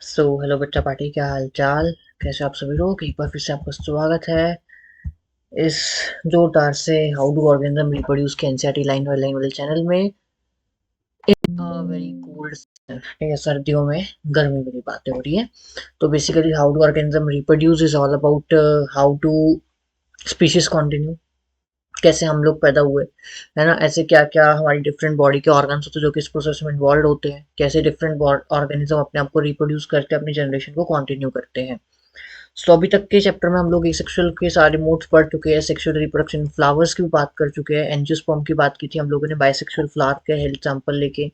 Hello बच्चा party, क्या हाल चाल? कैसे आप सभी लोग? एक बार फिर से आपका स्वागत है इस जोरदार से हाउ डू ऑर्गेनिज्म रिप्रोड्यूस के एनसीईआरटी लाइन वाले चैनल में। वेरी कोल्ड, ठीक है, सर्दियों में गर्मी वाली बातें हो रही है। तो basically how do organism reproduce is all about how to species continue, कैसे हम लोग पैदा हुए, है ना। ऐसे क्या क्या हमारी डिफरेंट बॉडी के ऑर्गन्स होते हैं जो कि इस प्रोसेस में इन्वॉल्व होते हैं, कैसे डिफरेंट ऑर्गेनिज्म अपने आप को रिप्रोड्यूस करके अपनी जनरेशन को कंटिन्यू करते हैं। सो अभी तक के चैप्टर में हम लोग सेक्सुअल के सारे मोड्स पढ़ चुके हैं, सेक्सुअल रिप्रोडक्शन फ्लावर्स की भी बात कर चुके हैं, एंजियोस्पर्म की बात की थी हम लोगों ने बाइसेक्सुअल फ्लावर के हेल्थ सैंपल लेके।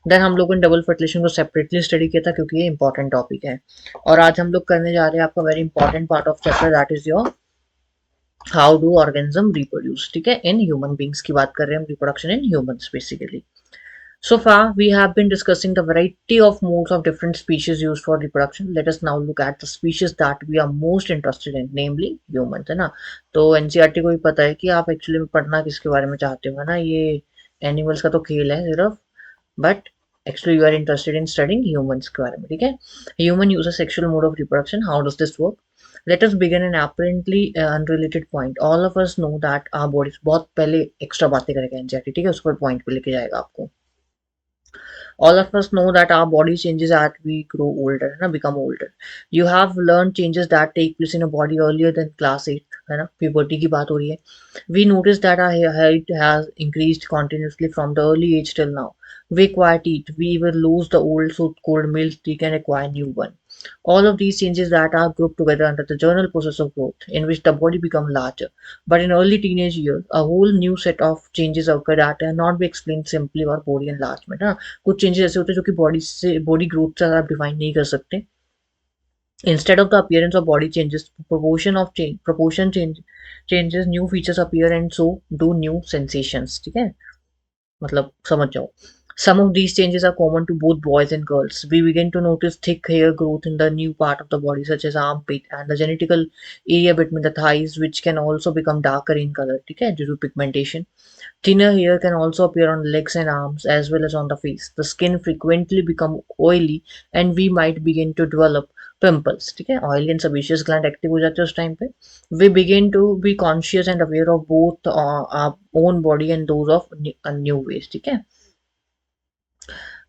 देन हम लोगों ने डबल फर्टिलाइजेशन को सेपरेटली स्टडी किया था क्योंकि ये इंपॉर्टेंट टॉपिक है। और आज हम लोग करने जा रहे हैं आपका very important part of chapter, that is your how do organism reproduce, ठीक है, इन ह्यूमन बींग्स की बात कर रहे हैं हम, reproduction in humans basically. So far, we have been discussing the variety of modes of different species used for reproduction. Let us now look at the species that we are most interested in, namely humans, है ना। तो NCERT को भी पता है कि आप actually में पढ़ना किसके बारे में चाहते हो, है ना। ये एनिमल्स का तो खेल है सिर्फ, but actually you are interested in studying humans के बारे में, ठीक है। Human use a sexual mode of reproduction, how does this work? Let us begin an apparently unrelated point. All of us know that our bodies, बहुत पहले extra बातें करेगा NCERT, ठीक है, उस पर पॉइंट पे लेके जाएगा आपको। All of us know that our body changes as we grow older, है ना, become older. You have learned changes that take place in a body earlier than class 8, है ना, puberty की बात हो रही है. We notice that our height has increased continuously from the early age till now. We acquire teeth, we even lose the old so-called male teeth and acquire new one. All of these changes that are grouped together under the general process of growth, in which the body becomes larger. But in early teenage years, a whole new set of changes occur that cannot be explained simply or body enlargement. हाँ, कुछ changes ऐसे होते हैं जो कि body growth से आप define नहीं कर सकते। Instead of the appearance of body changes, proportion changes, new features appear and so do new sensations, ठीक है, मतलब समझ जाओ। Some of these changes are common to both boys and girls. We begin to notice thick hair growth in the new part of the body, such as armpit and the genital area between the thighs, which can also become darker in color, ठीक है, due to pigmentation. Thinner hair can also appear on legs and arms as well as on the face. The skin frequently become oily and we might begin to develop pimples, ठीक है, oily and sebaceous gland active हो जाते हैं उस time पे. We begin to be conscious and aware of both our own body and those of new ways, ठीक है.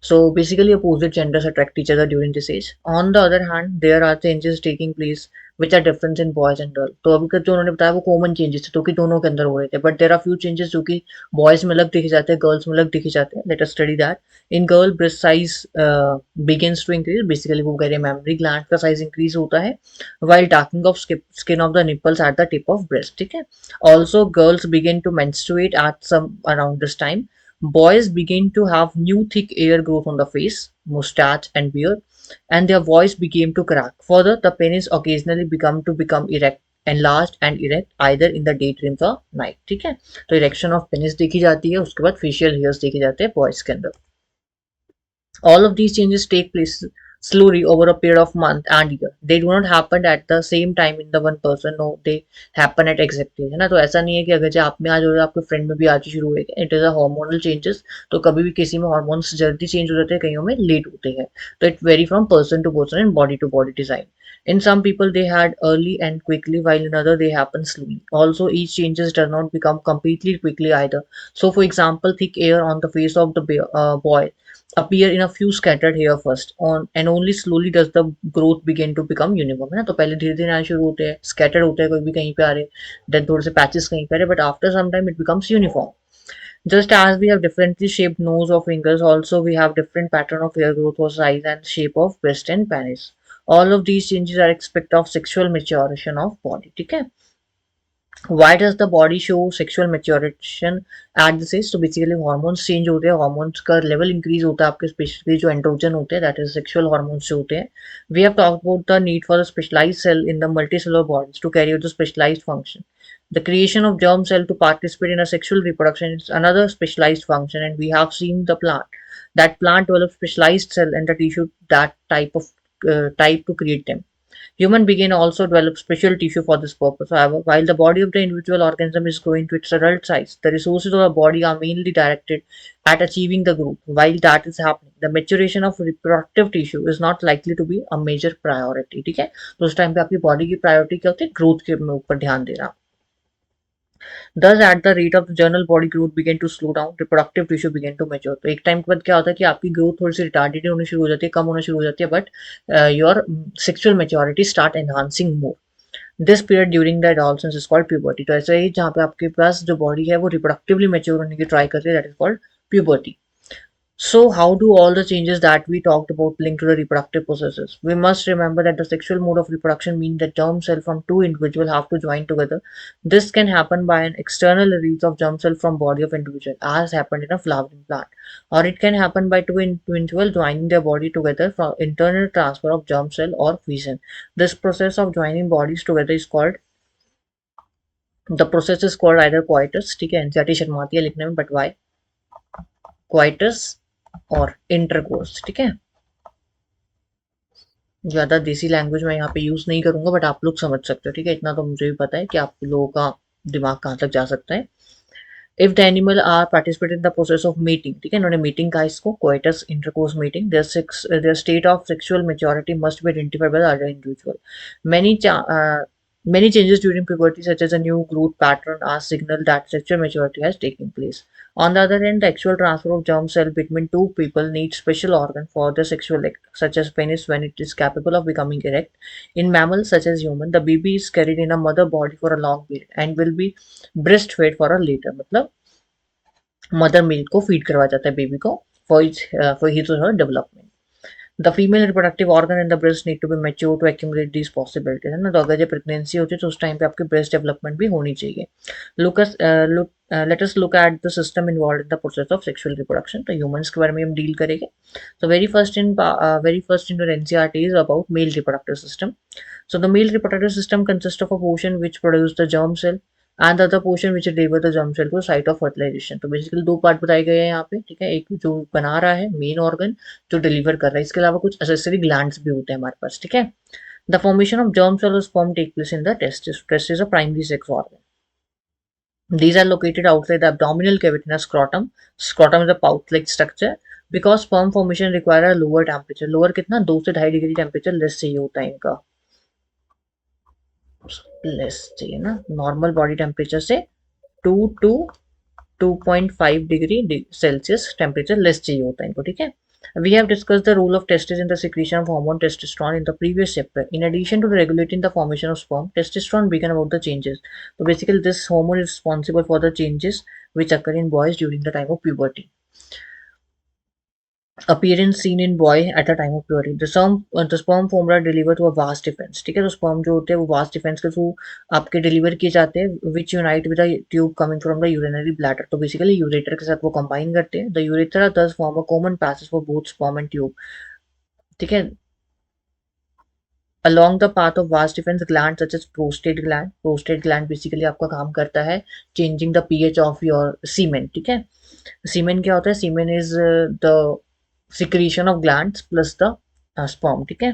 So basically, opposite genders attract each other during this age. On the other hand, there are changes taking place which are different in boys and girls. तो अभी तक जो उन्होंने बताया वो common changes थे, तो कि दोनों के अंदर हो रहे थे, but there are few changes जो कि बॉयज में अलग दिखे जाते हैं, गर्ल्स में अलग दिखे जाते हैं. Let us study that. In girl breast size begins to increase, basically वो कह रहे हैं मेमोरी ग्लैंड का साइज इंक्रीज होता है, while darkening of skin of the nipples at the tip of breast, ठीक है. Also, girls begin to menstruate at some around this time. Boys begin to have new thick hair growth on the face, mustache and beard, and their voice became to crack. Further, the penis occasionally become erect, enlarged and erect either in the daydreams or night, ठीक है. तो erection of penis देखी जाती है, उसके बाद facial hairs देखे जाते हैं बॉयज के अंदर. All of these changes take place slowly over a period of month and year. They do not happen at the same time in the one person. No, they happen at exactly, है ना. तो ऐसा नहीं है कि अगर जो आप में आज हो रहा है आपके फ्रेंड में भी आज ही शुरू होएगा. It is a hormonal changes. तो कभी भी किसी में हार्मोन्स जल्दी चेंज हो जाते हैं, कईयों में लेट होते हैं. तो it vary from person to person and body to body design. In some people, they had early and quickly, while in other they happen slowly. Also, each changes does not become completely quickly either. So, for example, thick hair on the face of the boy appear in a few scattered hair first on, and only slowly does the growth begin to become uniform, है ना. तो पहले धीरे धीरे आने शुरू होते हैं, स्कैटर्ड होते हैं, कोई भी कहीं पे आ रहे, देन थोड़े से पैचेस कहीं पे आ रहे, but after some time it becomes uniform. Just as we have differently shaped nose or fingers, also we have different pattern of hair growth or size and shape of breast and penis. All of these changes are expected of sexual maturation of body, ठीक है. Why does the body show sexual maturation at this age? तो basically hormones change होते हैं, hormones का level increase होता है आपके, specially जो एंड्रोजन होते हैं, दैट इज सेक्सुअल हॉर्मोन्स जो होते हैं. We have talked about the need for the specialised cell in the multicellular bodies to carry out the specialised function. The creation of germ cell to participate in a sexual reproduction is another specialized function, and we have seen the plant. That plant develops specialized cell and the tissue that type to create them. Human being also develop special tissue for this purpose. However, while the body of the individual organism is growing to its adult size, the resources of the body are mainly directed at achieving the growth. While that is happening, the maturation of reproductive tissue is not likely to be a major priority. ठीक है, तो उस time पे आपकी body की priority क्या होती है? ग्रोथ के ऊपर ध्यान देना. Thus, at the rate of the general body growth began to slow down, reproductive tissue began to mature. तो एक टाइम के बाद क्या होता है कि आपकी ग्रोथ थोड़ी सी रिटार्डेड होनी शुरू हो जाती है, कम होना शुरू हो जाती है, but your sexual maturity start enhancing more. This period during the adolescence is called puberty. तो ऐसा ही जहाँ पे आपके पास जो बॉडी है वो रिप्रोडक्टिवली मेच्योर होने की ट्राई कर रही है, that is called puberty. So, how do all the changes that we talked about link to the reproductive processes? We must remember that the sexual mode of reproduction means that germ cell from two individuals have to join together. This can happen by an external release of germ cell from body of individual, as happened in a flowering plant, or it can happen by two individuals joining their body together from internal transfer of germ cell or fission. This process of joining bodies together is called the process is called either coitus. ठीक है, NCERT शर्माती है लिखने में, but why? Coitus और intercourse. ठीक है, ज़्यादा देसी लैंग्वेज मैं यहाँ पे यूज़ नहीं करूँगा, बट आप लोग समझ सकते हो. ठीक है, इतना तो मुझे भी पता है कि आप लोगों का दिमाग कहाँ तक जा सकता है. If the animal are participate in the process of meeting, ठीक है, इन्होंने मीटिंग कहा इसको, coitus intercourse meeting, their state of sexual maturity must be identified by the other individual. Many Many changes during puberty, such as a new growth pattern, are signal that sexual maturity has taken place. On the other hand, the actual transfer of germ cell between two people needs special organ for the sexual act, such as penis when it is capable of becoming erect. In mammals such as human, the baby is carried in a mother body for a long period and will be breastfed for a later. मतलब mother milk को feed करवाया जाता है baby को for his or her development. The female reproductive organ in the breast need to be mature to accumulate these possibilities, है ना. तो अगर जब प्रेगनेंसी होती है तो उस टाइम पे आपकी ब्रेस्ट डेवलपमेंट भी होनी चाहिए. Let us look at the system involved in the process of sexual reproduction. तो humans के बारे में हम डील करेंगे. So very first in the NCERT is about male reproductive system. So the male reproductive system consists of a portion which produces the germ cell and the other portion which deliver the germ cell to site of fertilization. तो basically दो part बताए गए हैं यहाँ पे. ठीक है, एक जो बना रहा है मेन ऑर्गन जो डिलीवर कर रहा है, इसके अलावा कुछ एसेसरी ग्लैंड्स भी होते हैं हमारे पास. ठीक है, the formation of germ cell or sperm take place in the testis. Testis is a primary sex organ. These are located outside the abdominal cavity in a scrotum. Scrotum is a pouch-like structure. Because sperm formation require a lower temperature. Lower कितना? 2 से 2.5 degree temperature less चाहिए होता है इनका. Less चाहिए ना, normal body temperature से 2 to 2.5 degree Celsius temperature less चाहिए होता है इनको. ठीक है, we have discussed the role of testes in the secretion of hormone testosterone in the previous chapter. In addition to regulating the formation of sperm, testosterone began about the changes. So basically this hormone is responsible for the changes which occur in boys during the time of puberty. Appearance seen in boy at the time of puberty. The sperm formula deliver to a vas defense. ठीक है, तो sperm जो होते हैं वो vas defense के through आपके deliver किए जाते हैं, which unite with a tube coming from the urinary bladder. तो बेसिकली यूरेटर के साथ वो कंबाइन करते हैं. The urethra thus form a common passage for both sperm and tube. ठीक है, along the path of vas defense gland such as prostate gland. Prostate gland basically आपका काम करता है changing the pH of your semen. ठीक है, semen क्या होता है? Semen is the secretion of glands plus the sperm. ठीक है,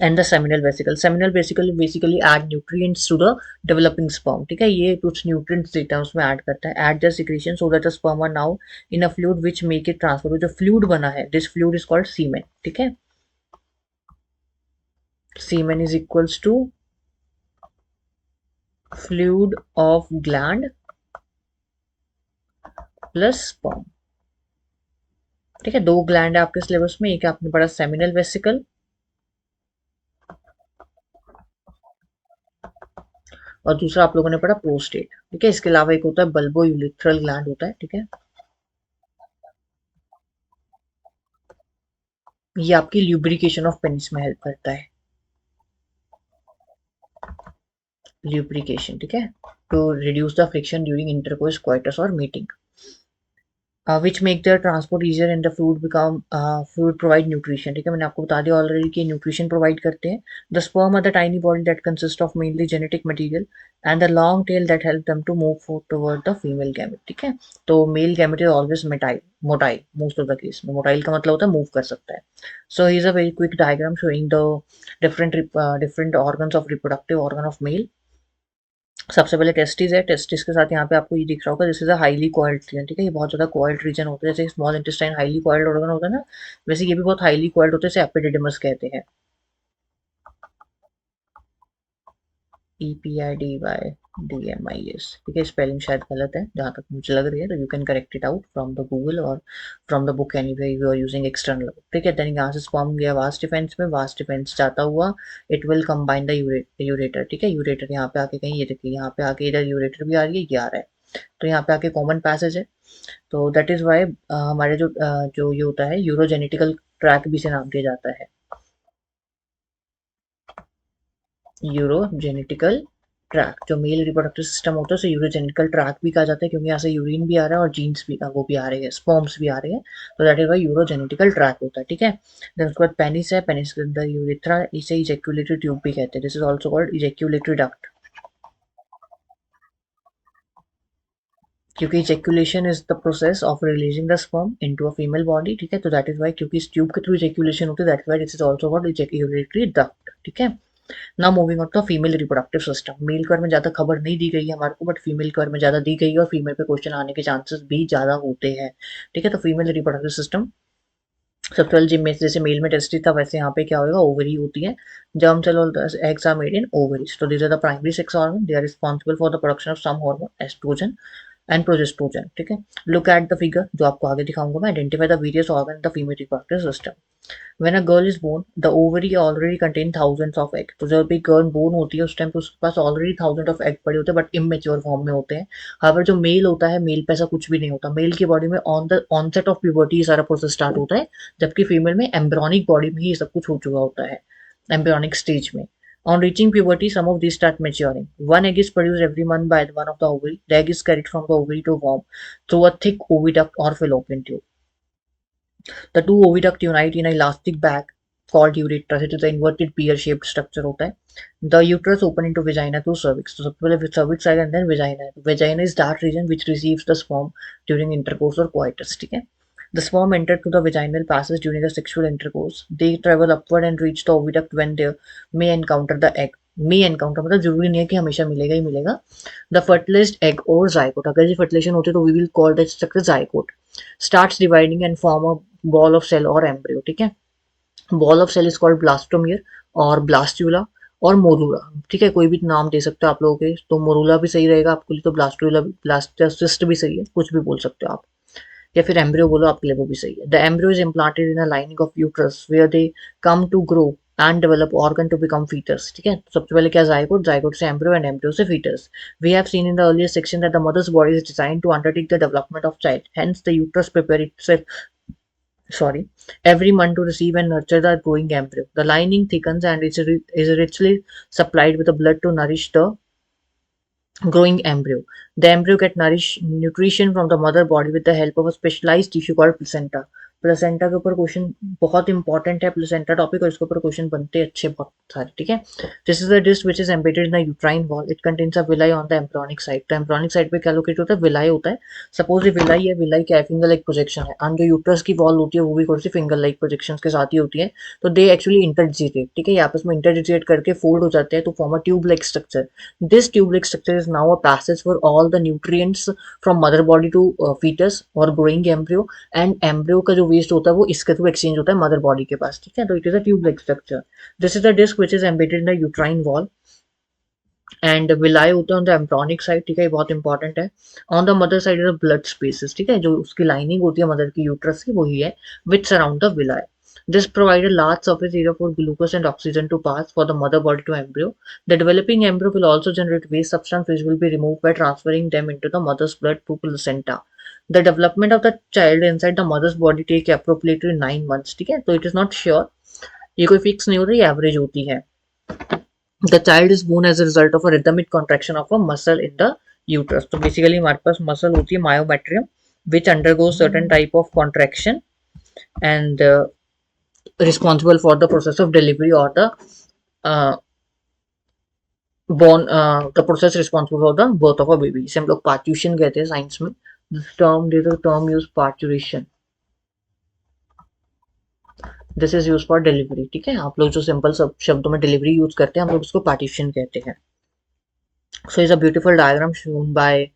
and the seminal vesicle. Seminal vesicle basically add nutrients to the developing sperm. ठीक है, ये कुछ nutrients देता है उसमें add करता है. Add the secretion so that the sperm are now in a fluid which make it transfer. जो fluid बना है, this fluid is called semen. ठीक है, semen is equals to fluid of gland plus sperm. ठीक है, दो gland है आपके सिलेबस में, एक आपने पढ़ा सेमिनल वेसिकल और दूसरा आप लोगों ने पढ़ा प्रोस्टेट. ठीक है, इसके अलावा एक होता है बल्बो यूरिथ्रल ग्लैंड होता है. ठीक है, ये आपकी ल्यूब्रिकेशन ऑफ पेनिस में हेल्प करता है. ल्यूब्रिकेशन, ठीक है, to reduce the friction during intercourse, coitus और meeting. Which make the transport easier and the fluid become fluid provide nutrition. ठीक है, मैंने आपको बता दिया ऑलरेडी कि न्यूट्रिशन प्रोवाइड करते हैं। The sperm are the tiny body that consist of mainly genetic material and the long tail that help them to move toward the female gamete. ठीक है, तो male gamete is always motile, motile most of the case में। Motile का मतलब होता है move कर सकता है। So here is a very quick diagram showing the different organs of reproductive organ of male. सबसे पहले टेस्टिस है। टेस्टिस के साथ यहाँ पे आपको ये दिख रहा होगा, this is a highly coiled region. ठीक है, ये बहुत ज्यादा कॉइल्ड रीजन होता है। जैसे small intestine highly coiled organ होता है ना, वैसे ये भी बहुत हाईली कॉइल्ड होते हैं, इसे एपिडिडमस कहते हैं। EPIDYDMIS। ठीक है, स्पेलिंग शायद गलत है जहाँ तक मुझे लग रही है, तो you can correct it out from the Google और from the book anyway you are using external. ठीक है, देन यहाँ से स्पर्म गया वास्ट डिफेंस में, वास्ट डिफेंस जाता हुआ it will combine the ureter. ठीक है, यूरेटर यहाँ पे आके कहीं, ये देखिए यहाँ पे आके इधर यूरेटर भी आ रही है, ये आ रहा है, तो यहाँ पे आके कॉमन पैसेज है। तो दैट इज वाई हमारे जो ये होता है यूरोजेनेटिकल ट्रैक भी से नाम दिया जाता है, यूरोजेनेटिकल ट्रैक। जो मेल रिप्रोडक्टिव सिस्टम होता है उसे यूरोजेनेटिकल ट्रैक भी कहा जाता है, क्योंकि यहाँ से यूरिन भी आ रहा है और जीन्स भी वो भी आ रहे हैं, स्पर्म्स भी आ रहे हैं, तो दैट इज वाई यूरोजेनेटिकल ट्रैक होता है। ठीक है, देन उसके बाद पेनिस है। पेनिस के अंदर यूरिथ्रा, इसे इजेक्यूलेटरी ट्यूब भी कहते हैं, this is also called ejaculatory duct, क्योंकि ejaculation is the process of releasing the sperm into a female body. ठीक है, तो दैट इज वाई, क्योंकि इस ट्यूब के थ्रू इजेक्यूलेशन होती है, that is why this is also called ejaculatory duct. ठीक है, ना moving on to female reproductive system. Male के बारे में ज्यादा खबर नहीं दी गई है हमारे को, बट फीमेल के बारे में ज्यादा दी गई है और फीमेल पे क्वेश्चन आने के चांसेस भी ज्यादा होते हैं। ठीक है, तो फीमेल रिप्रोडक्टिव सिस्टम सबसे पहले जिम में जैसे मेल में टेस्टिस था, वैसे यहाँ पे क्या होगा, ओवरी होती है, जर्म सेल और eggs are made in ovaries. तो these are the primary sex organ, they are responsible for the production of some hormone estrogen and progesterone. ठीक है, लुक एट द फिगर जो आपको आगे दिखाऊंगा मैं। Identify the various organ the female reproductive system. When a girl is born, the ovary already contain thousands of egg। तो जब भी गर्ल बोर्न होती है उस टाइम पे उसके पास ऑलरेडी थाउजेंड ऑफ एग पड़े होते हैं, बट इमेच्योर फॉर्म में होते हैं। हाउएवर जो मेल होता है, मेल पे ऐसा कुछ भी नहीं होता। मेल की बॉडी में on the onset of puberty ये सारा प्रोसेस स्टार्ट होता है, जबकि फीमेल में एम्ब्रियोनिक बॉडी में ही ये सब कुछ हो चुका होता है, एम्ब्रियोनिक स्टेज में। On reaching puberty, some of these start maturing. One egg is produced every month by one of the ovary. The egg is carried from the ovary to womb through a thick oviduct or fallopian tube. The two oviduct unite in an elastic bag called ureter. It is an inverted pear-shaped structure होता है. The uterus open into vagina through cervix. तो सबसे पहले cervix आएगा and then vagina. Vagina is that region which receives the sperm during intercourse or coitus. ठीक है. The sperm enter through the vaginal passage during the sexual intercourse. They travel upward and reach the oviduct when they may encounter the egg. May encounter मतलब जरूरी नहीं है कि हमेशा मिलेगा ही मिलेगा। The fertilized egg or zygote, अगर ये fertilization होती है तो we will call that structure zygote, starts dividing and form a ball of cell और embryo। ठीक है, ball of cell is called blastomere और ब्लास्टूला और मोरूला। ठीक है, कोई भी नाम दे सकते हो आप लोगों के, तो मोरूला भी सही रहेगा आपके लिए, तो ब्लास्टूला ब्लास्टोसिस्ट भी सही है, कुछ भी बोल सकते हो आप, या फिर एम्ब्रियो बोलो आपके लिए वो भी सही है। The embryo is implanted in a lining of uterus where they come to grow and develop organ to become foetus. ठीक है, तो सबसे पहले क्या जायगोट, जायगोट से एम्ब्रियो एंड एम्ब्रियो से foetus. We have seen in the earlier section that the mother's body is designed to undertake the development of child, hence the uterus prepare itself, sorry, every month to receive and nurture the growing embryo. The lining thickens and is richly supplied with the blood to nourish the growing embryo. The embryo get nutrition from the mother body with the help of a specialized tissue called placenta. Placenta के ऊपर question बहुत important है, placenta topic, और इसके ऊपर question बनते हैं अच्छे बहुत सारे। ठीक है, this is the disc which is embedded in the uterine wall. It contains a villi on the embryonic side. तो एम्ब्रियोनिक साइड पे क्या लोकेट होता है, विलाई होता है। सपोज ये विलाई है, विलाई क्या है, फिंगर लाइक प्रोजेक्शन है, और जो यूट्रस की वॉल होती है वो भी कौन सी फिंगर लाइक प्रोजेक्शन के साथ ही होती है। तो दे एक्चुअली इंटरडिजिटेट। ठीक है, ये आपस में इंटरडिजिटेट करके फोल्ड हो जाते हैं तो form a tube like structure. This tube-like structure is now a passage for all the nutrients from mother body to fetus और growing embryo, and embryo का जो waste होता है वो इसके थ्रू exchange होता है mother body के पास। ठीक है, तो it is a tube-like structure. This is the disc which is embedded in the uterine wall and villi होता है on the embryonic side। ठीक है, ये बहुत इंपॉर्टेंट है। On the mother side is the blood spaces। ठीक है, जो उसकी लाइनिंग होती है मदर की यूट्रस की वही है which surround the villi. This provided large surface area for glucose and oxygen to pass for the mother body to embryo. The developing embryo will also generate waste substance which will be removed by transferring them into the mother's blood through placenta. The development of the child inside the mother's body take approximately 9 months। ठीक है, तो it is not sure, ये कोई fix नहीं होता, ये average होती है। The child is born as a result of a rhythmic contraction of a muscle in the uterus। तो बेसिकली हमारे पास मसल होती है myometrium, which undergoes certain type of contraction and responsible for the process of delivery or the uh, born the process responsible for the birth of a baby. इसे हम लोग पार्ट्यूशन कहते हैं science में. This term, there is a term used parturition. This is use for delivery. ठीक है, आप लोग जो सिंपल सब शब्दों में डिलीवरी यूज करते हैं हम लोग उसको पार्टीशन कहते हैं. So is a beautiful diagram shown by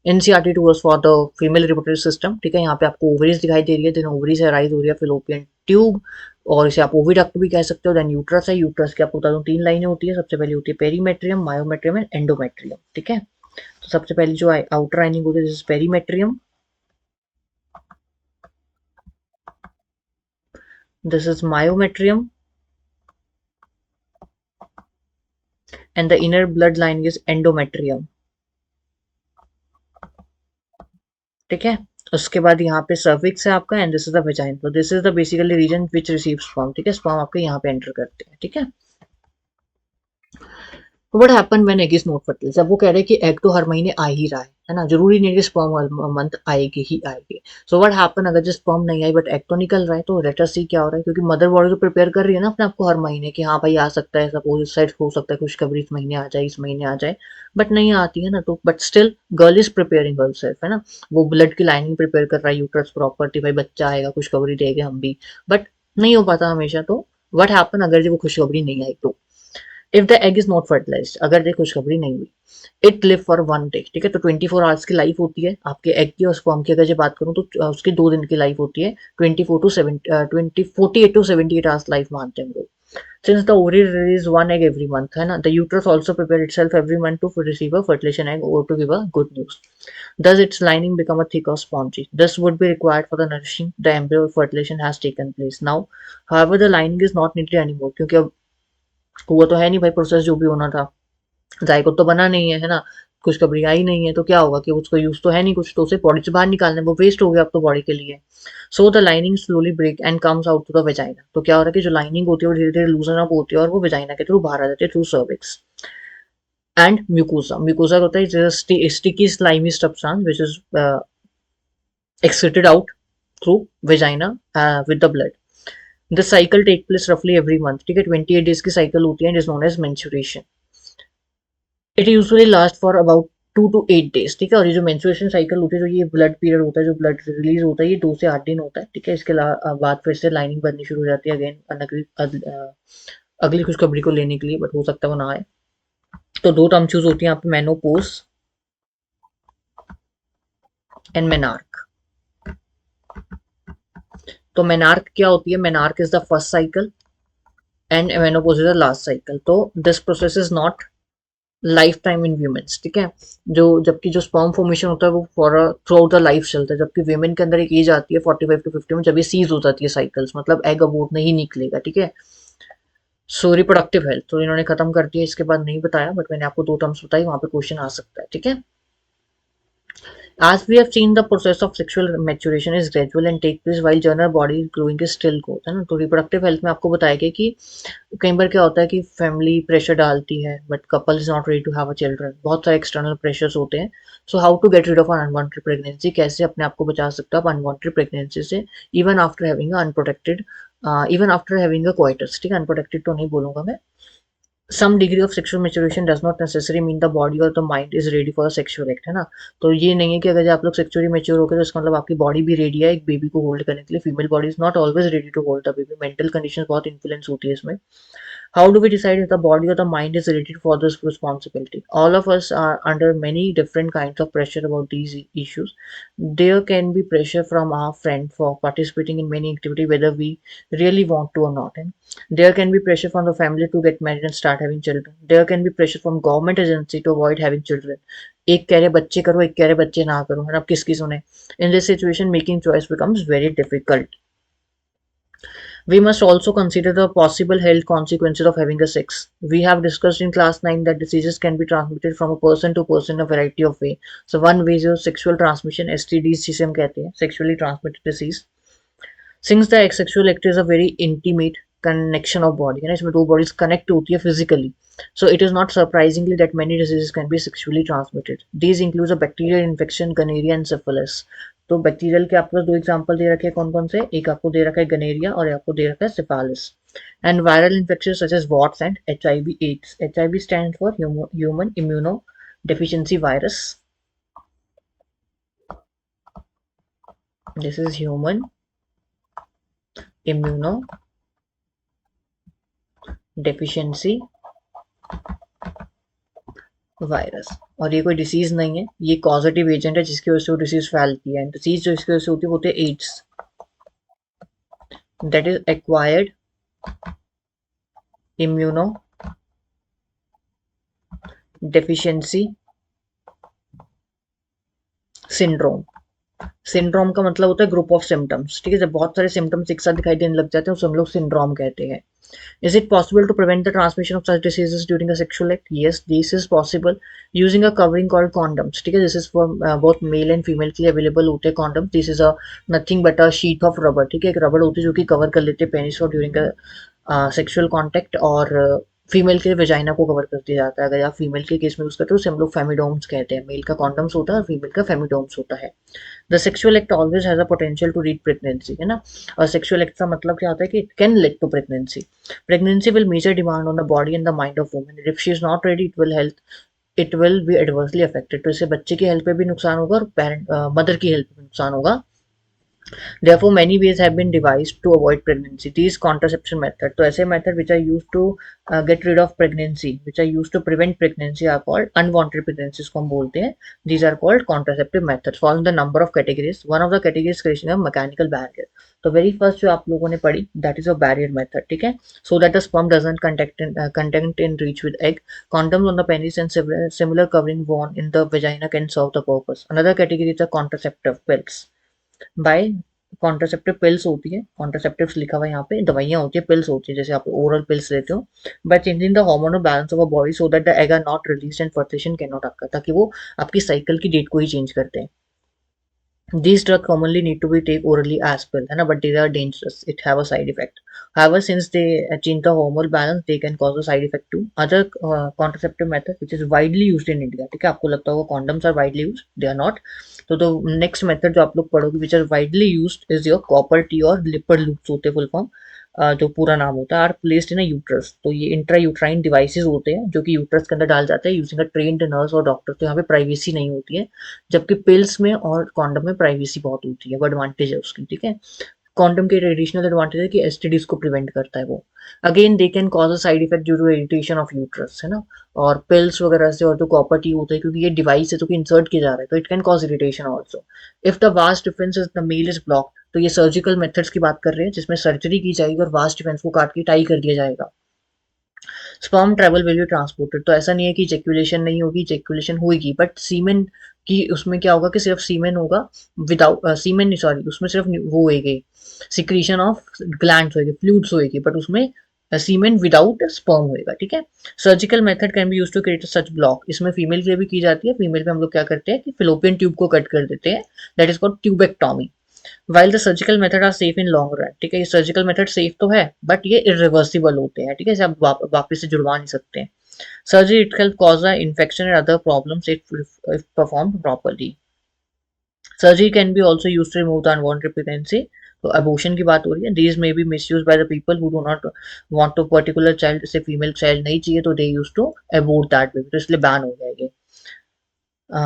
NCERT tools for the female reproductive system. ठीक है, यहाँ पे आपको ओवरीज दिखाई दे रही है, देन ओवरी से राइज हो रही है फिलोपियन ट्यूब, और इसे आप ओविडक्ट भी कह सकते हो. देन यूट्रस है, यूट्रस की आपको बता दूं 3 लाइनें होती है. सबसे पहले होती है पेरीमेट्रियम, मायोमेट्रियम एंड एंडोमेट्रियम. ठीक है, तो सबसे पहले जो आउटर लाइनिंग होती है this is perimetrium, this is myometrium, and the inner blood lining is endometrium. ठीक है, उसके बाद यहाँ पे सर्विक्स है आपका and this is the vagina. तो this is the basically region which receive sperm. ठीक है, स्पर्म आपके यहाँ पे एंटर करते हैं. ठीक है, तो what happen when egg is not fertile. जब वो कह रहे हैं कि एग तो हर महीने आ ही रहा है ना, जरूरी नहीं है कि स्पर्म हर मंथ आएगी ही आएगी. सो व्हाट हैपन अगर जो स्पर्म नहीं आई बट एग तो निकल रहा है, तो लेट अस सी क्या हो रहा है, क्योंकि मदर बॉडी तो प्रिपेयर कर रही है ना अपने आपको हर महीने कि हाँ भाई आ सकता है, सपोज इस साइड हो सकता है खुशखबरी इस महीने आ जाए, इस महीने आ जाए, बट नहीं आती है ना. तो but still girl is preparing herself, है ना, वो ब्लड की लाइनिंग प्रिपेयर कर रहा है, यूट्रस प्रॉपर्टी, भाई बच्चा आएगा खुशखबरी देंगे हम भी, बट नहीं हो पाता हमेशा. तो व्हाट हैपन अगर जो वो खुशखबरी नहीं आई, तो if the egg is not fertilised, अगर ये खुशखबरी नहीं हुई, इट लिव फॉर 1 डे. ठीक है, तो 24 आवर्स की लाइफ होती है आपके एग की, और स्पर्म की अगर जो बात करूं तो उसकी 2 दिन की लाइफ होती है. 48 to 78 आवर्स लाइफ मानते हैं हम लोग. Since the ovary release one egg every month, है ना, the uterus also prepare itself every month to receive a fertilization egg or to give a good news. Thus, its lining become a thick or spongy. This would be required for the nourishing the embryo if fertilization has taken place. Now, however, the lining is not needed anymore क्योंकि अब हुआ तो है नहीं भाई process जो भी होना था, जायकोट तो बना नहीं है, है ना, खुशखबरी आई नहीं है, तो क्या होगा कि उसको यूज तो है नहीं कुछ, तो उसे बॉडी से बाहर निकालना है, वो वेस्ट हो गया अब तो बॉडी के लिए. So the lining slowly break and comes out to the vagina. तो क्या हो रहा है कि जो लाइनिंग होती है वो धीरे धीरे लूजन अप होती है और वो वेजाइना के थ्रू बाहर आ जाती है through cervix and mucosa. Mucosa होता है sticky slimy substance which is excreted out through vagina with the blood. The cycle take place roughly every month. ठीक है, 28 डेज की साइकिल होती है, is known as menstruation. It usually last for about 2 to 8 days. ठीक है, और ये जो मेंस्ट्रुएशन साइकिल होती है, जो ये ब्लड पीरियड होता है, जो ब्लड रिलीज होता है, ये 2 से 8 दिन होता है. ठीक है, इसके बाद फिर से लाइनिंग बननी शुरू हो जाती है अगेन अगली खुशखबरी को लेने के लिए, बट हो सकता है वो ना आए. तो 2 टर्म चूज होती है यहाँ पे, मेनोपोज एंड मेनार्क. तो मेनार्क क्या होती है, menarche is the first cycle and menopause is the last cycle. तो this process is not life time in women's. ठीक है, जो जबकि जो स्पर्म फॉर्मेशन होता है वो for through out the life चलता है, जबकि वीमेन के अंदर एक एज आती है 45 to 50 में, जब ये सीज हो जाती है साइकिल्स, मतलब एग अबोर्ट नहीं निकलेगा. ठीक है, सो रिप्रोडक्टिव हेल्थ तो इन्होंने खत्म कर दिया, इसके बाद नहीं बताया, बट मैंने आपको 2 टर्म्स बताई, वहां पे क्वेश्चन आ सकता है. ठीक है, as we have seen the process of sexual maturation is gradual and take place while general body growing is still growth, है ना. तो रिप्रोडक्टिव हेल्थ में आपको बताया गया कि कई बार क्या होता है कि फैमिली प्रेशर डालती है but couple is not ready to have a children, बहुत सारे एक्सटर्नल प्रेशर्स होते हैं. So how to get rid of unwanted pregnancy, कैसे अपने आप को बचा सकते हो आप अनवांटेड प्रेगनेंसी से, even after having unprotected even after having a coitus. ठीक है, अनप्रोटेक्टेड तो नहीं बोलूंगा मैं. some degree of sexual maturation does not necessarily mean the body or the mind is ready for a sexual act, है ना. तो ये नहीं है कि अगर आप लोग सेक्सुअली मेच्योर हो गए तो इसका मतलब आपकी बॉडी भी रेडी है एक बेबी को होल्ड करने के लिए. Female body is not always ready to hold the baby, mental condition बहुत इन्फ्लुएंस होती है इसमें. How do we decide if the body or the mind is ready for this responsibility? All of us are under many different kinds of pressure about these issues. There can be pressure from our friend for participating in many activity, whether we really want to or not. And there can be pressure from the family to get married and start having children. There can be pressure from government agency to avoid having children. एक कह रहे बच्चे करो, एक कह रहे बच्चे ना करो, है ना, अब किसकी सुने. In this situation, making choice becomes very difficult. We must also consider the possible health consequences of having a sex. We have discussed in class 9 that diseases can be transmitted from a person to person in a variety of ways. So one way is sexual transmission, STDs जिसे हम कहते हैं, sexually transmitted disease. Since the sexual act is a very intimate connection of body, है ना, इसमें दो bodies connect होती है physically. So it is not surprisingly that many diseases can be sexually transmitted. These include a bacterial infection, gonorrhea and syphilis. तो bacterial के आपके पास दो एग्जांपल दे रखे हैं, कौन कौन से, एक आपको दे रखा है गनेरिया और एक आपको दे रखा है syphilis. And viral infection such as warts and HIV AIDS. HIV stand for human immuno deficiency virus. This is human immunodeficiency virus. और ये कोई डिसीज नहीं है, ये कॉजेटिव एजेंट है जिसकी वजह से वो डिसीज फैलती है। डिसीज जो इसकी वजह से होती है वो होती है AIDS, that is acquired immunodeficiency syndrome. Syndrome का मतलब होता है ग्रुप ऑफ सिम्टम्स, ठीक है, जब बहुत सारे सिम्टम्स एक साथ दिखाई देने लग जाते हैं उसे हम लोग सिंड्रोम कहते हैं। Is it possible to prevent the transmission of such diseases during a sexual act? Yes, this is possible using a covering called condoms. ठीक है, this is for both male and female के लिए available होते हैं condoms. This is a nothing but a sheet of rubber. ठीक है, एक रबड़ होती है जो कि कवर कर लेते हैं पेनिस और ड्यूरिंग सेक्सुअल कॉन्टेक्ट, और फीमेल के वेजाइना को कवर कर दिया जाता है। अगर आप फीमेल के केस में यूज करते हो उसे हम लोग फेमिडोम्स कहते हैं। मेल का कॉन्डम्स होता है और फीमेल का फेमिडोम्स होता है। The sexual act always has a potential to lead pregnancy, है ना। और सेक्सुअल एक्ट का मतलब क्या होता है कि it can lead to pregnancy. Pregnancy will major demand on the body and the mind of woman. If she is not ready, it will be adversely affected. तो इससे बच्चे की हेल्थ पे भी नुकसान होगा और पेरेंट मदर की हेल्थ पे नुकसान होगा। Therefore, many ways have been devised to avoid pregnancy. These contraception methods, तो ऐसे method which are used to get rid of pregnancy, which are used to prevent pregnancy are called unwanted pregnancies को हम बोलते हैं। These are called contraceptive methods. Fall in the number of categories. One of the categories creation of mechanical barrier. तो very first जो आप लोगों ने पढ़ी that is a barrier method, ठीक है, so that the sperm doesn't contact in reach with egg. Condoms on the penis and similar covering worn in the vagina can serve the purpose. Another category is the contraceptive pills. By contraceptive pills होती है, contraceptives लिखा हुआ है यहाँ पे, दवाइयाँ होती है, पिल्स होती है, जैसे आप ओरल पिल्स लेते हो, by changing the hormonal balance of a body so that the egg are not released and fertilization can not occur, ताकि वो आपकी साइकिल की डेट को ही चेंज करते हैं। These drugs commonly need to be taken orally as pill, है ना, but they are dangerous. It have a side effect. However, since they change the hormonal balance, they can cause a side effect too. Other contraceptive method which is widely used in India, ठीक है, आपको लगता होगा condoms are widely used, they are not. तो next method जो आप लोग पढ़ोगे which are widely used is your copper T और lipid loops होते हैं full form, जो पूरा नाम होता है, आर प्लेस्ड इन यूट्रस। तो ये इंट्रा यूट्राइन डिवाइसेस होते हैं जो कि यूट्रस के अंदर डाल जाते हैं यूजिंग अ ट्रेन्ड नर्स और डॉक्टर। तो यहाँ पे प्राइवेसी नहीं होती है, जबकि पिल्स में और कॉन्डम में प्राइवेसी बहुत होती है, वो एडवांटेज है उसकी, ठीक है। कॉन्डम के एडिशनल एडवांटेज है कि एसटीडीज को प्रिवेंट करता है वो। Again they can cause a side effect due to irritation of uterus, है ना। और पिल्स वगैरह से, और जो कॉपर टी होता है क्योंकि ये डिवाइस है जो कि इंसर्ट किया जा रहा है, तो it can cause irritation also. If the vast difference is the male is blocked, तो ये सर्जिकल मेथड्स की बात कर रहे हैं जिसमें सर्जरी की जाएगी और वास्ट डिफेंस को काट के टाई कर दिया जाएगा। Sperm travel will be transported, तो ऐसा नहीं है कि इजैक्यूलेशन नहीं होगी, इजैक्यूलेशन होगी, बट सीमेन की उसमें क्या होगा कि सिर्फ सीमेन होगा, विदाउट सीमेन नहीं, सॉरी, उसमें सिर्फ वो होएगी सिक्रीशन ऑफ ग्लैंड्स होएगी, फ्लूइड्स होएगी, बट उसमें सीमेन विदाउट स्पर्म होएगा, ठीक है। Surgical method can be use to create such block, इसमें फीमेल के लिए भी की जाती है। फीमेल में हम लोग क्या करते हैं कि फिलोपियन ट्यूब को कट कर देते हैं, that is called tubectomy. While the surgical method are safe in long run, ठीक है, ये सर्जिकल मेथड सेफ तो है बट ये इरिवर्सिबल होते हैं, ठीक है, इसे आप वापस से जुड़वा नहीं सकते हैं। Surgery itself cause a infection and other problems if performed properly. Surgery can be also used to remove the unwanted pregnancy. तो अबॉर्शन की बात हो रही है। These may be misused by the people who do not want to particular child, जैसे female child नहीं चाहिए तो they used to abort that baby, तो इसलिए बैन हो गया ये।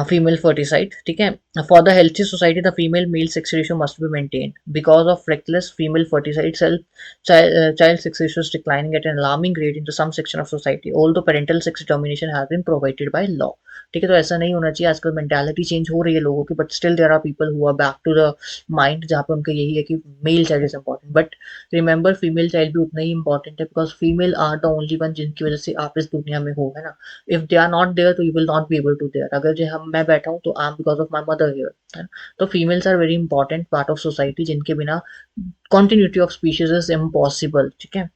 फीमेल फर्टिसाइड, ठीक है। For the healthy society the female male sex ratio must be maintain because of reckless female foeticide self child sex ratio is declining at an alarming rate in some section of society although parental sex determination has been provided by law, ठीक है। तो ऐसा नहीं होना चाहिए, आजकल mentality change हो रही है लोगों की, but still there are people who are back to the mind जहाँ पे उनका यही है कि male child is important, but remember female child भी उतना ही इंपॉर्टेंट है because female are the only one जिनकी वजह से आप इस दुनिया में हो, है ना। If they are not there तो you will not be able to there, अगर जो हम मैं बैठा हूँ तो I am because of my mother here, है ना। तो females are very important part of society जिनके बिना continuity of species is impossible, ठीक है।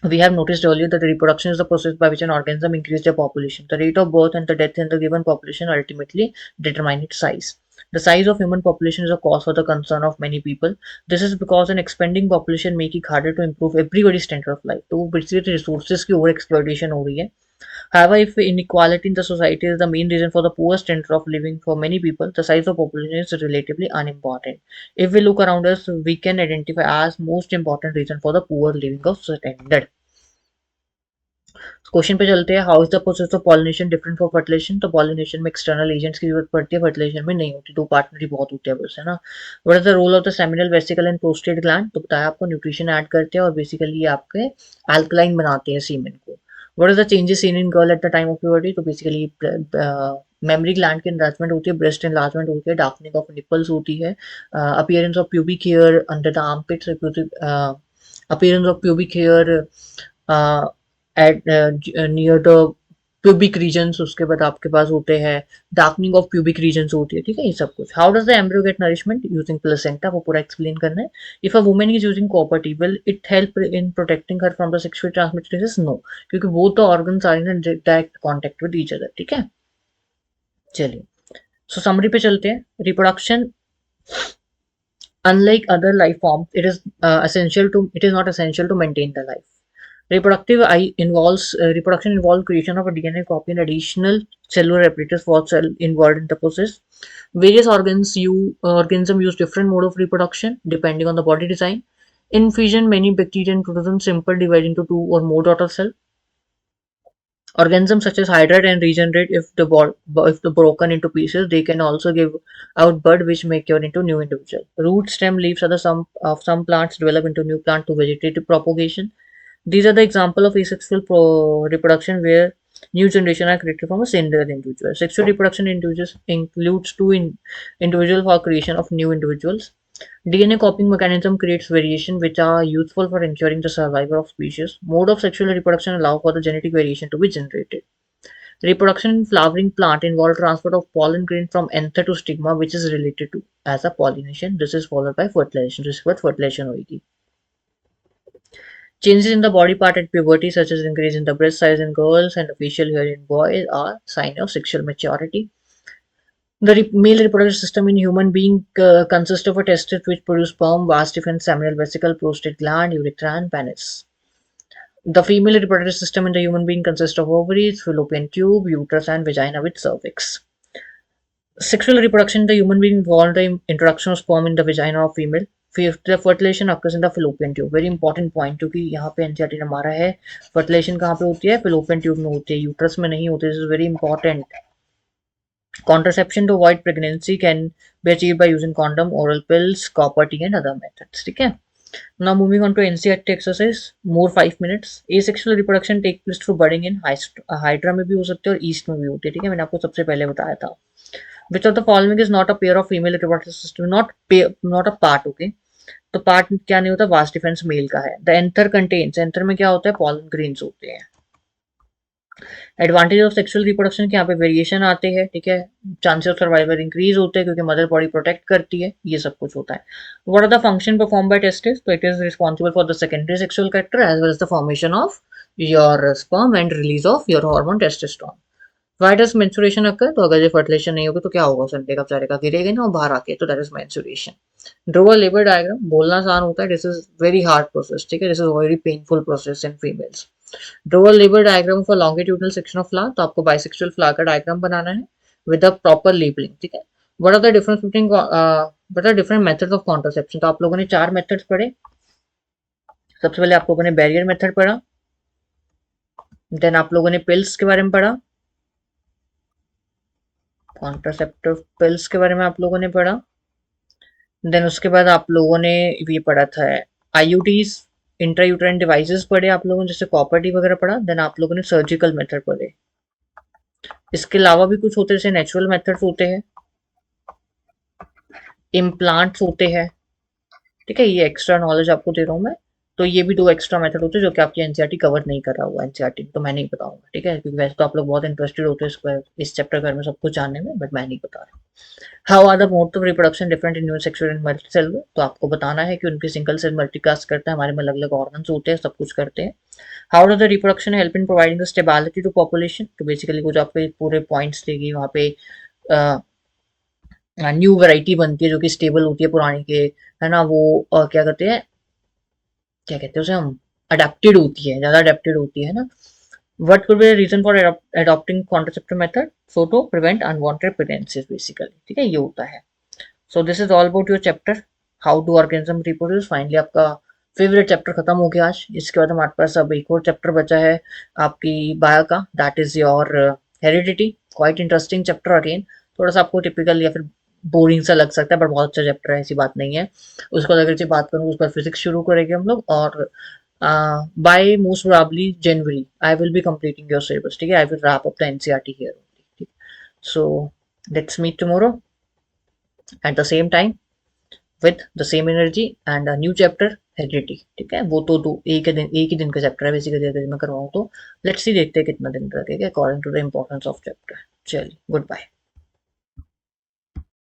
We have noticed earlier that the reproduction is the process by which an organism increases their population. The rate of birth and the death in the given population ultimately determine its size. The size of human population is a cause for the concern of many people. This is because an expanding population make it harder to improve everybody's standard of life. तो basically resources की over exploitation हो रही है However, if inequality in the society is the main reason for the poor standard of living for many people, the size of population is relatively unimportant. If we look around us, we can identify as most important reason for the poor living of standard. Question पे चलते हैं. How is the process of pollination different for fertilization. तो pollination में external agents की जरूरत पड़ती है, fertilisation में नहीं होती. दो पार्टनर ही बहुत होते हैं बस, है ना. What is the role of the seminal vesicle and prostate gland. तो बताया आपको, न्यूट्रिशन ऐड करते हैं और बेसिकली ये आपके अल्कलाइन बनाते हैं सीमेन को. What is the changes seen in girl at the time of puberty. तो बेसिकली मेमरी ग्लैंड की एनलार्जमेंट होती है, ब्रेस्ट एनलार्जमेंट होती है, डार्कनिंग ऑफ निपल्स होती है, appearance of pubic hair under the armpits, appearance of pubic hair at near the pubic regions. उसके बाद आपके पास होते हैं डार्कनिंग ऑफ प्यूबिक रीजन्स होती है, ठीक है, ये सब कुछ. How does the embryo get nourishment using placenta, वो पूरा एक्सप्लेन करना है. If a woman is using copper T, will it help in protecting her from the sexually transmitted disease. No, क्योंकि वो तो organs are in direct contact with each other, ठीक है. चलिए, सो समरी पे चलते हैं. Reproduction, unlike other life forms, it is not essential to maintain the life. Reproduction involves creation of a DNA copy and additional cellular apparatus for cell involved in the process. Various organisms use different mode of reproduction depending on the body design. In fission, many bacteria and protozoans simple divide into two or more daughter cells. Organisms such as hydrate and regenerate if the broken into pieces. They can also give out bud, which may cure into new individual. Root, stem, leaves are the some plants develop into new plant to vegetative propagation. These are the example of asexual reproduction where new generation are created from a single individual. Sexual reproduction includes individual for creation of new individuals. DNA copying mechanism creates variation which are useful for ensuring the survival of species. Mode of sexual reproduction allow for the genetic variation to be generated. Reproduction in flowering plant involve transfer of pollen grain from anther to stigma, which is related to as a pollination. This is followed by fertilization. जिसके बाद fertilization होगी. Changes in the body part at puberty, such as increase in the breast size in girls and the facial hair in boys, are sign of sexual maturity. The male reproductive system in human being consists of a testis which produce sperm, vas deferens, seminal vesicle, prostate gland, urethra, and penis. The female reproductive system in the human being consists of ovaries, fallopian tube, uterus, and vagina with cervix. Sexual reproduction in the human being involves the introduction of sperm in the vagina of female. The fertilization occurs in the fallopian tube. Very important point, क्योंकि यहाँ पे NCERT ने मारा है. Fertilisation कहाँ पे होती है? fallopian tube में होती है, यूट्रस में नहीं होती. This is very important. Contraception to avoid pregnancy can be achieved by using condom, oral pills, copper tea, and other methods. ठीक है. Now moving on to NCERT exercise, more 5 minutes. Asexual reproduction take place through budding in hydra में भी हो सकते हैं और east में भी होती है, ठीक है, मैंने आपको सबसे पहले बताया था. Which of the following is not a pair of female reproductive system? Not a part, okay. तो पार्ट क्या नहीं होता? वास्ट डिफेंस मेल का है. द एंथर कंटेन्स, एंथर में क्या होता है? पॉलन ग्रेन्स होते हैं. एडवांटेज ऑफ सेक्सुअल रिप्रोडक्शन के यहाँ पे वेरिएशन आते हैं, ठीक है. चांसेस ऑफ सर्वाइवल इंक्रीज होते हैं क्योंकि मदर बॉडी प्रोटेक्ट करती है, ये सब कुछ होता है. What are the function perform by testis? तो it is responsible for the secondary sexual character as well as the formation of your sperm and release of your hormone testosterone. Why does menstruation occur? तो अगर ये fertilisation नहीं होगी तो क्या होगा? Sunday का बेचारे का गिरेगा ना और बाहर आके, तो दैट इज menstruation. Draw a label diagram, बोलना आसान होता है, this is very hard process, ठीक है. This is very painful process in females. Draw a label diagram for longitudinal section of flower. तो आपको बाइसेक्सुअल फ्लावर का डायग्राम बनाना है विद अ प्रॉपर लेबलिंग, ठीक है. What are the difference between what are different methods of contraception? तो आप लोगों ने 4 मेथड्स पढ़े. सबसे पहले आप लोगों ने बैरियर मेथड पढ़ा, देन आप लोगों ने पिल्स के बारे में पढ़ा, कॉन्ट्रासेप्टिव पिल्स के बारे में आप लोगों ने पढ़ा. देन उसके बाद आप लोगों ने ये पढ़ा था आईयूडीज, इंट्रायूटेराइन डिवाइसेस पढ़े आप लोगों ने, जैसे कॉपर टी वगैरह पढ़ा. देन आप लोगों ने सर्जिकल मेथड पढ़े. इसके अलावा भी कुछ होते हैं, जैसे नेचुरल मेथड्स होते हैं, इम्प्लांट्स होते हैं, ठीक है. ये एक्स्ट्रा नॉलेज आपको दे रहा हूँ मैं. तो ये भी 2 एक्स्ट्रा मेथड होते हैं जो कि आपकी एनसीईआरटी कवर नहीं कर रहा हुआ. एनसीईआरटी तो मैं नहीं बताऊंगा, ठीक है, क्योंकि वैसे तो आप लोग बहुत इंटरेस्टेड होते हैं इस चैप्टर के बारे में सब कुछ जानने में, बट मैं नहीं बता रहा. How are the mode of reproduction different in unisexual and multicellular? तो आपको बताना है कि उनके सिंगल सेल मल्टीकास्ट करते हैं, हमारे में अलग अलग ऑर्गन्स होते हैं, सब कुछ करते हैं. How does the reproduction help in providing the stability to population? तो बेसिकली कुछ आपके पूरे पॉइंट्स देगी वहाँ पे. न्यू वैरायटी बनती है जो कि स्टेबल होती है पुरानी के, है ना. वो क्या कहते हैं, क्या कहते हैं उसे हम, अडेप्टेड होती है, ज़्यादा अडेप्टेड होती है ना. What could be the reason for adopting contraceptive method? So to prevent unwanted pregnancies basically. ठीक है, ये होता है. So this is all about your chapter how do organism reproduce. Finally आपका फेवरेट चैप्टर खत्म हो गया आज. इसके बाद हमारे पास अब एक और चैप्टर बचा है आपकी बायो का, that is your heredity. Quite interesting chapter again. थोड़ा सा आपको टिपिकल या फिर बोरिंग सा लग सकता है, बट बहुत अच्छा चैप्टर है, ऐसी बात नहीं है. उसको अगर से बात करूँ, उस पर फिजिक्स शुरू करेंगे हम लोग, और by most probably January I will be completing your syllabus. ठीक है, I will wrap up the NCERT here. ठीक. So let's meet tomorrow at the same time with the same energy and a new chapter heredity. ठीक है, वो तो एक ही दिन का चैप्टर है बेसिकली, अगर मैं करवाऊँ तो. लेट्स सी, देखते हैं कितना दिन लगेगा according to the importance of chapter. चलिए, गुड बाय.